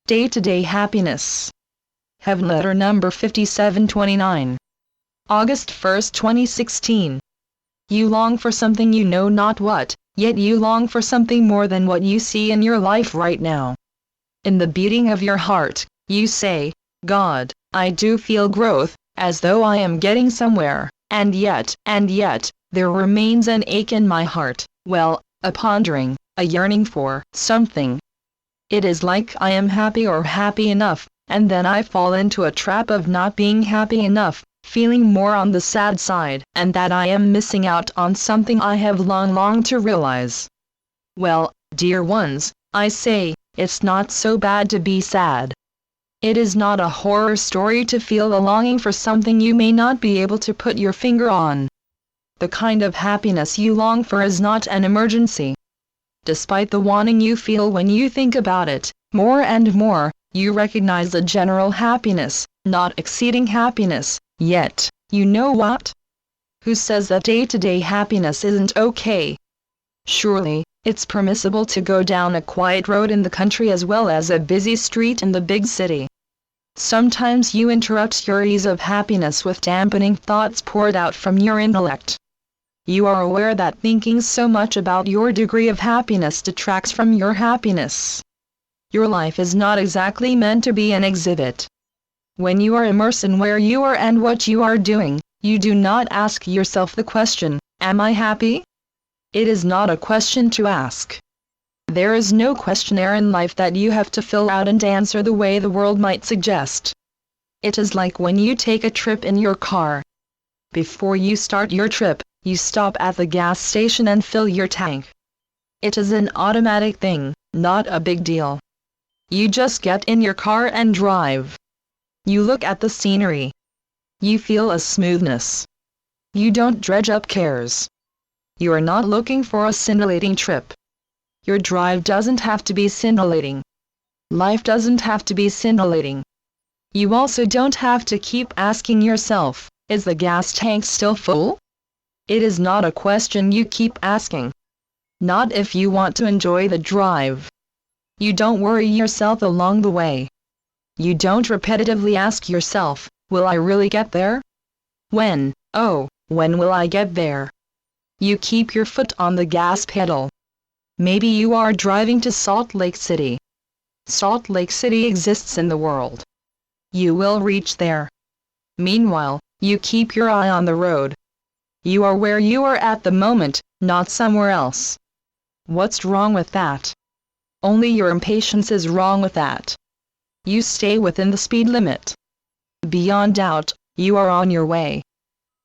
Day-to-day happiness. Heavenletter number 5729. August 1, 2016. You long for something you know not what, yet you long for something more than what you see in your life right now. In the beating of your heart, you say, God, I do feel growth, as though I am getting somewhere, and yet, there remains an ache in my heart, well, a pondering, a yearning for something. It is like I am happy or happy enough, and then I fall into a trap of not being happy enough, feeling more on the sad side, and that I am missing out on something I have longed to realize. Well, dear ones, I say, it's not so bad to be sad. It is not a horror story to feel a longing for something you may not be able to put your finger on. The kind of happiness you long for is not an emergency. Despite the wanting you feel when you think about it, more and more, you recognize a general happiness, not exceeding happiness, yet, you know what? Who says that day-to-day happiness isn't okay? Surely, it's permissible to go down a quiet road in the country as well as a busy street in the big city. Sometimes you interrupt your ease of happiness with dampening thoughts poured out from your intellect. You are aware that thinking so much about your degree of happiness detracts from your happiness. Your life is not exactly meant to be an exhibit. When you are immersed in where you are and what you are doing, you do not ask yourself the question, am I happy? It is not a question to ask. There is no questionnaire in life that you have to fill out and answer the way the world might suggest. It is like when you take a trip in your car. Before you start your trip, you stop at the gas station and fill your tank. It is an automatic thing, not a big deal. You just get in your car and drive. You look at the scenery. You feel a smoothness. You don't dredge up cares. You are not looking for a scintillating trip. Your drive doesn't have to be scintillating. Life doesn't have to be scintillating. You also don't have to keep asking yourself, is the gas tank still full? It is not a question you keep asking. Not if you want to enjoy the drive. You don't worry yourself along the way. You don't repetitively ask yourself, will I really get there? When will I get there? You keep your foot on the gas pedal. Maybe you are driving to Salt Lake City. Salt Lake City exists in the world. You will reach there. Meanwhile, you keep your eye on the road. You are where you are at the moment, not somewhere else. What's wrong with that? Only your impatience is wrong with that. You stay within the speed limit. Beyond doubt, you are on your way.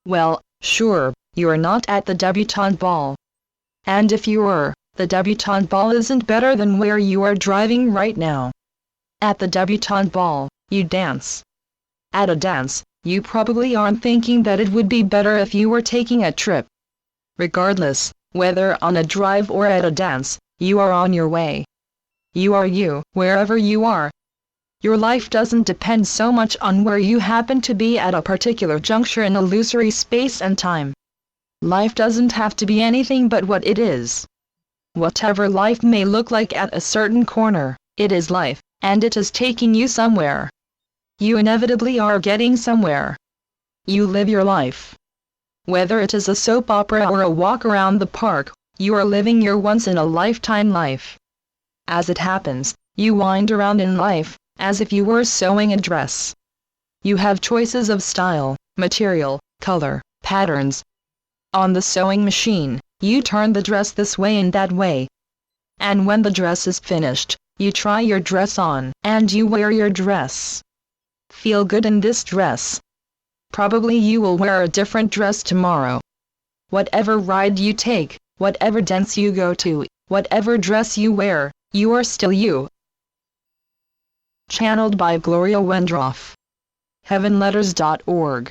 Well, sure, you are not at the debutante ball. And if you were, the debutante ball isn't better than where you are driving right now. At the debutante ball, you dance. At a dance, you probably aren't thinking that it would be better if you were taking a trip. Regardless, whether on a drive or at a dance, you are on your way. You are you, wherever you are. Your life doesn't depend so much on where you happen to be at a particular juncture in illusory space and time. Life doesn't have to be anything but what it is. Whatever life may look like at a certain corner, it is life, and it is taking you somewhere. You inevitably are getting somewhere. You live your life. Whether it is a soap opera or a walk around the park, you are living your once-in-a-lifetime life. As it happens, you wind around in life, as if you were sewing a dress. You have choices of style, material, color, patterns. On the sewing machine, you turn the dress this way and that way. And when the dress is finished, you try your dress on, and you wear your dress. Feel good in this dress. Probably you will wear a different dress tomorrow. Whatever ride you take, whatever dance you go to, whatever dress you wear, you are still you. Channeled by Gloria Wendroff. Heavenletters.org